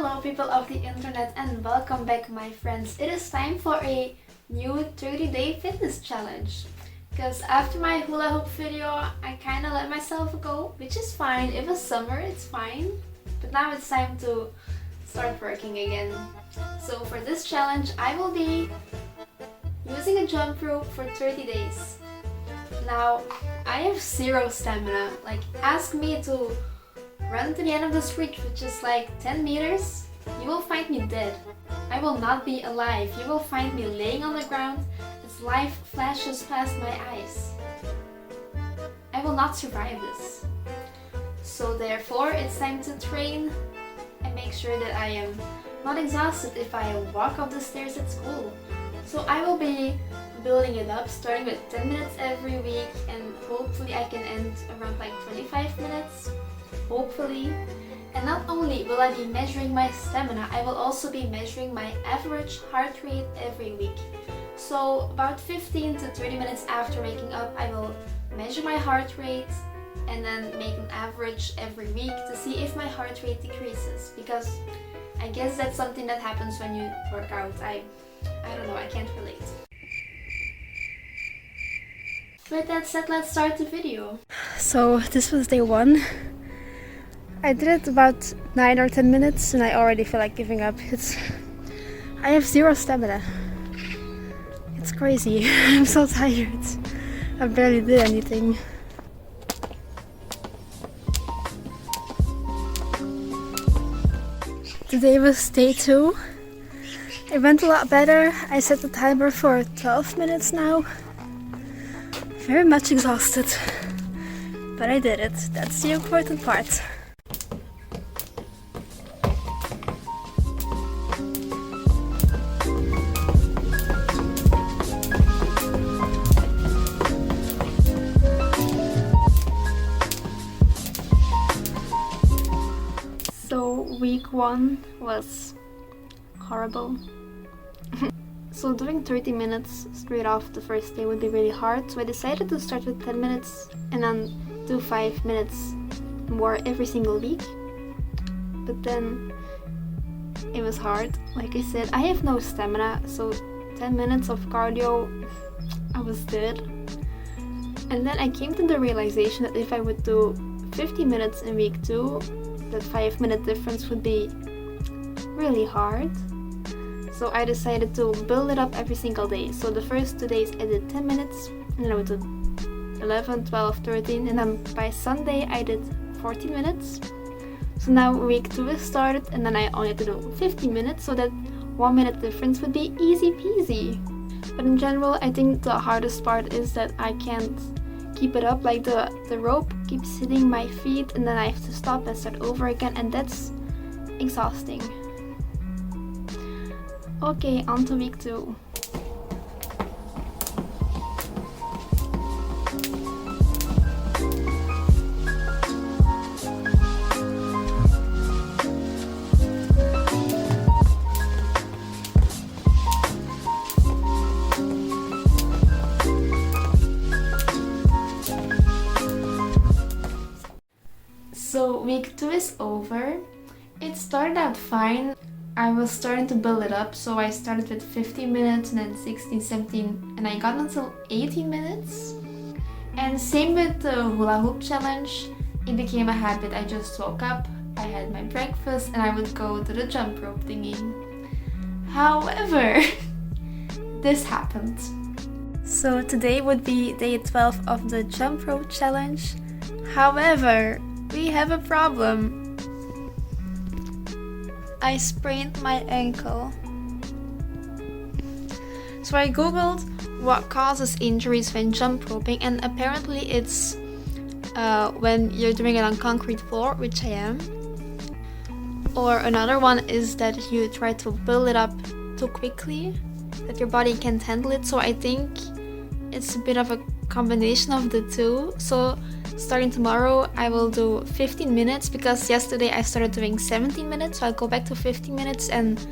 Hello people of the internet and welcome back my friends. It is time for a new 30-day fitness challenge. Because after my hula hoop video I kinda let myself go, which is fine. It was summer, it's fine. But now it's time to start working again. So for this challenge I will be using a jump rope for 30 days. Now I have zero stamina. Like, ask me to run to the end of the street, which is like 10 meters, you will find me dead. I will not be alive. You will find me laying on the ground as life flashes past my eyes. I will not survive this. So therefore, it's time to train and make sure that I am not exhausted if I walk up the stairs at school. So I will be building it up, starting with 10 minutes every week, and hopefully I can end around like 25 minutes. Hopefully. And not only will I be measuring my stamina, I will also be measuring my average heart rate every week. So about 15 to 30 minutes after waking up, I will measure my heart rate and then make an average every week to see if my heart rate decreases, because I guess that's something that happens when you work out. I don't know, I can't relate. With that said, let's start the video. So this was day 1. I did it about 9 or 10 minutes and I already feel like giving up. I have zero stamina. It's crazy. I'm so tired. I barely did anything. Today was day 2. It went a lot better. I set the timer for 12 minutes now. Very much exhausted. But I did it. That's the important part. So week 1 was horrible. So doing 30 minutes straight off the first day would be really hard, so I decided to start with 10 minutes and then do 5 minutes more every single week. But then it was hard. Like I said, I have no stamina, so 10 minutes of cardio, I was dead. And then I came to the realization that if I would do 50 minutes in week 2, that 5-minute difference would be really hard. So I decided to build it up every single day. So the first 2 days I did 10 minutes, and then I would do 11, 12, 13, and then by Sunday I did 14 minutes. So now week 2 is started, and then I only have to do 15 minutes, so that 1 minute difference would be easy peasy. But in general, I think the hardest part is that I can't keep it up. Like the rope keeps hitting my feet, and then I have to stop and start over again, and that's exhausting. Okay, on to week 2. So week 2 is over. It started out fine. I was starting to build it up, so I started with 15 minutes and then 16, 17, and I got until 18 minutes. And same with the hula hoop challenge, it became a habit. I just woke up, I had my breakfast, and I would go to the jump rope thingy. However, this happened. So today would be day 12 of the jump rope challenge. However, we have a problem. I sprained my ankle. So I googled what causes injuries when jump roping, and apparently it's when you're doing it on concrete floor, which I am. Or another one is that you try to build it up too quickly, that your body can't handle it. So I think it's a bit of a combination of the two. So starting tomorrow I will do 15 minutes, because yesterday I started doing 17 minutes, so I'll go back to 15 minutes and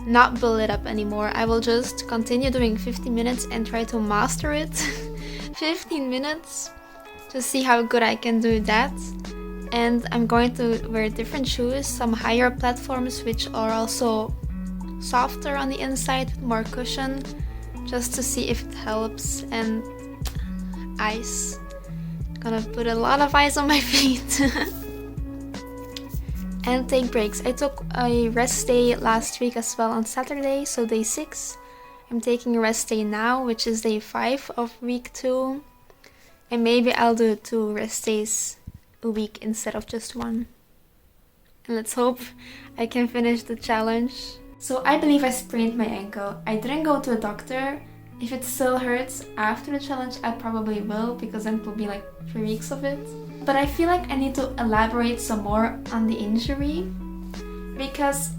not build it up anymore. I will just continue doing 15 minutes and try to master it. 15 minutes to see how good I can do that. And I'm going to wear different shoes, some higher platforms which are also softer on the inside with more cushion, just to see if it helps. And ice. Gonna put a lot of ice on my feet. And take breaks. I took a rest day last week as well on Saturday, so day 6. I'm taking a rest day now, which is day 5 of week 2. And maybe I'll do 2 rest days a week instead of just 1. And let's hope I can finish the challenge. So I believe I sprained my ankle. I didn't go to a doctor. If it still hurts after the challenge, I probably will, because then it will be like 3 weeks of it. But I feel like I need to elaborate some more on the injury, because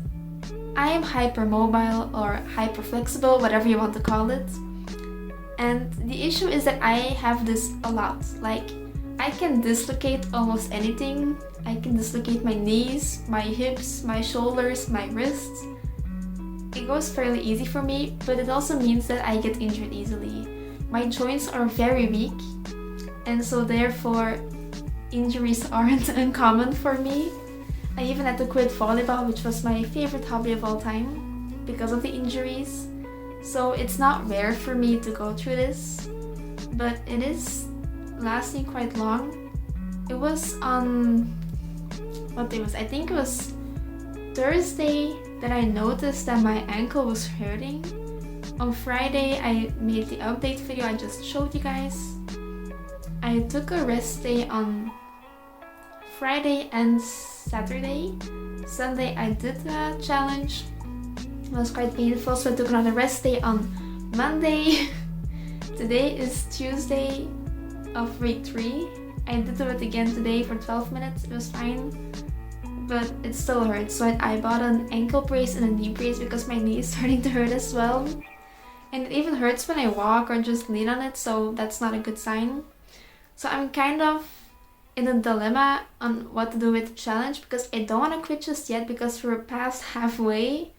I am hypermobile or hyperflexible, whatever you want to call it. And the issue is that I have this a lot. Like, I can dislocate almost anything. I can dislocate my knees, my hips, my shoulders, my wrists. It goes fairly easy for me, but it also means that I get injured easily. My joints are very weak, and so therefore injuries aren't uncommon for me. I even had to quit volleyball, which was my favorite hobby of all time, because of the injuries. So it's not rare for me to go through this, but it is lasting quite long. It was on, what day was it? I think it was Thursday that I noticed that my ankle was hurting. On Friday I made the update video I just showed you guys. I took a rest day on Friday and Saturday. Sunday I did the challenge. It was quite painful, so I took another rest day on Monday. Today is Tuesday of week 3. I did do it again today for 12 minutes. It was fine, but it still hurts. So I bought an ankle brace and a knee brace because my knee is starting to hurt as well. And it even hurts when I walk or just lean on it, so that's not a good sign. So I'm kind of in a dilemma on what to do with the challenge, because I don't want to quit just yet because we're past halfway,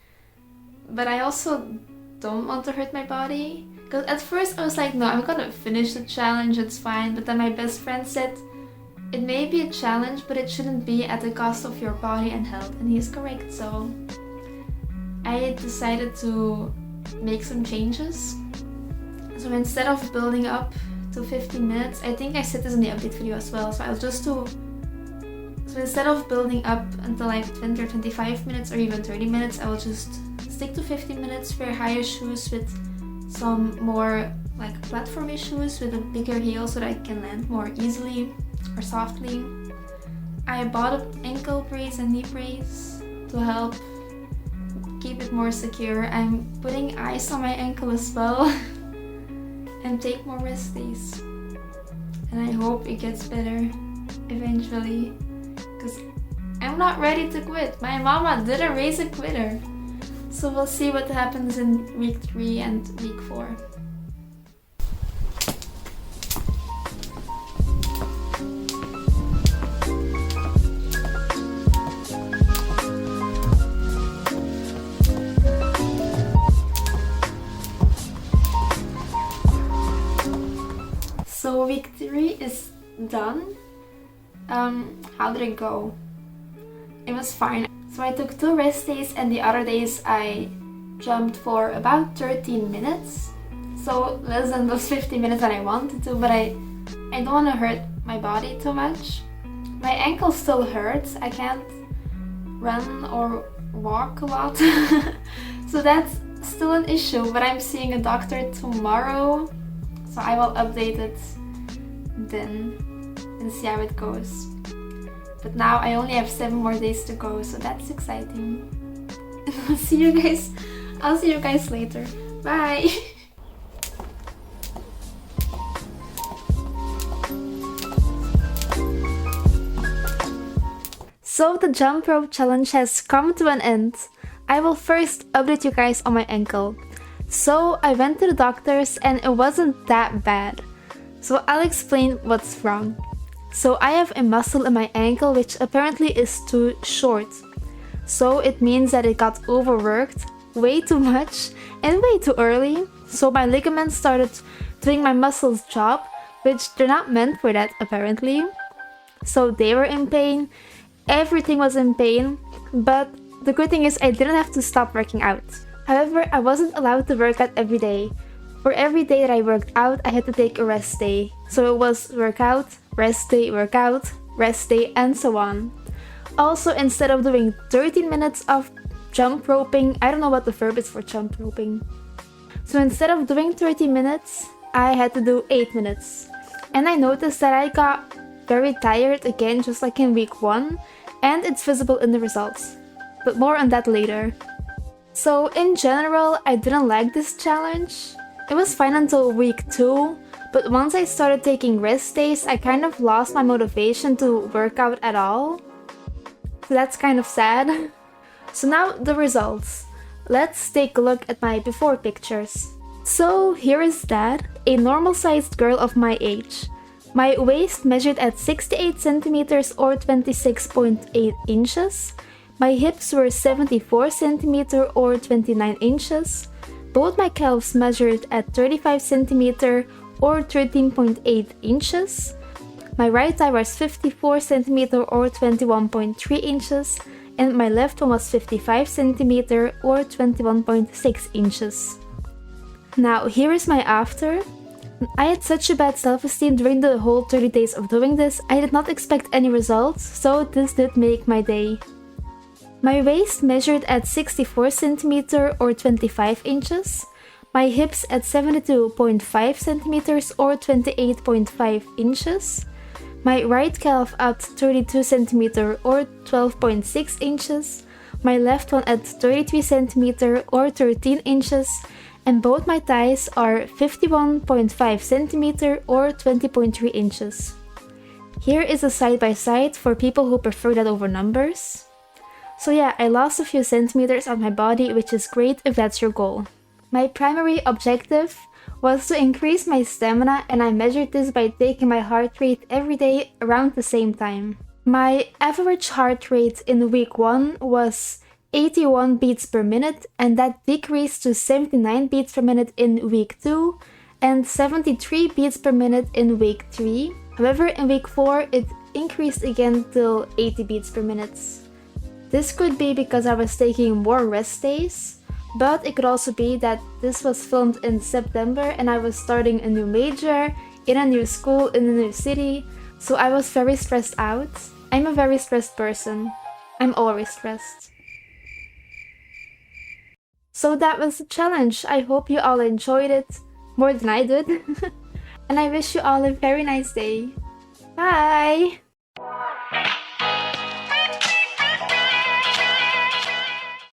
but I also don't want to hurt my body. Because at first I was like, no, I'm gonna finish the challenge, it's fine. But then my best friend said, it may be a challenge, but it shouldn't be at the cost of your body and health. And he's correct, so I decided to make some changes. So instead of building up to 15 minutes, I think I said this in the update video as well, so I'll just do, so instead of building up until like 20 or 25 minutes or even 30 minutes, I will just stick to 15 minutes, wear higher shoes with some more like platformy shoes with a bigger heel so that I can land more easily or softly. I bought an ankle brace and knee brace to help keep it more secure. I'm putting ice on my ankle as well and take more rest days. And I hope it gets better eventually, because I'm not ready to quit. My mama didn't raise a quitter. So we'll see what happens in week 3 and week 4. So week 3 is done. How did it go? It was fine. So I took 2 rest days, and the other days I jumped for about 13 minutes. So less than those 50 minutes that I wanted to, but I don't want to hurt my body too much. My ankle still hurts. I can't run or walk a lot. So that's still an issue, but I'm seeing a doctor tomorrow. So I will update it then and see how it goes. But now I only have 7 more days to go, so that's exciting. I'll see you guys later. Bye! So the jump rope challenge has come to an end. I will first update you guys on my ankle. So I went to the doctors and it wasn't that bad. So I'll explain what's wrong. So I have a muscle in my ankle which apparently is too short. So it means that it got overworked way too much and way too early. So my ligaments started doing my muscle's job, which they're not meant for that apparently. so they were in pain. Everything was in pain, but the good thing is I didn't have to stop working out. However, I wasn't allowed to work out every day. For every day that I worked out, I had to take a rest day. So it was workout, rest day, workout, rest day, and so on. Also, instead of doing 13 minutes of jump roping, I don't know what the verb is for jump roping. So instead of doing 30 minutes, I had to do 8 minutes. And I noticed that I got very tired again, just like in week 1, and it's visible in the results. But more on that later. So in general, I didn't like this challenge. It was fine until week 2, but once I started taking rest days, I kind of lost my motivation to work out at all. So that's kind of sad. So now the results. Let's take a look at my before pictures. So here is that, a normal-sized girl of my age. My waist measured at 68 centimeters or 26.8 inches. My hips were 74 centimeters or 29 inches. Both my calves measured at 35 centimeters or 13.8 inches. My right thigh was 54 centimeters or 21.3 inches. And my left one was 55 centimeters or 21.6 inches. Now here is my after. I had such a bad self-esteem during the whole 30 days of doing this, I did not expect any results, so this did make my day. My waist measured at 64 centimeters or 25 inches. My hips at 72.5 centimeters or 28.5 inches. My right calf at 32 centimeters or 12.6 inches. My left one at 33 centimeters or 13 inches. And both my thighs are 51.5 centimeters or 20.3 inches. Here is a side by side for people who prefer that over numbers. So yeah, I lost a few centimeters on my body, which is great if that's your goal. My primary objective was to increase my stamina, and I measured this by taking my heart rate every day around the same time. My average heart rate in week 1 was 81 beats per minute, and that decreased to 79 beats per minute in week 2 and 73 beats per minute in week 3. However, in week 4 it increased again till 80 beats per minute. This could be because I was taking more rest days, but it could also be that this was filmed in September and I was starting a new major, in a new school, in a new city, so I was very stressed out. I'm a very stressed person. I'm always stressed. So that was the challenge. I hope you all enjoyed it more than I did. And I wish you all a very nice day. Bye!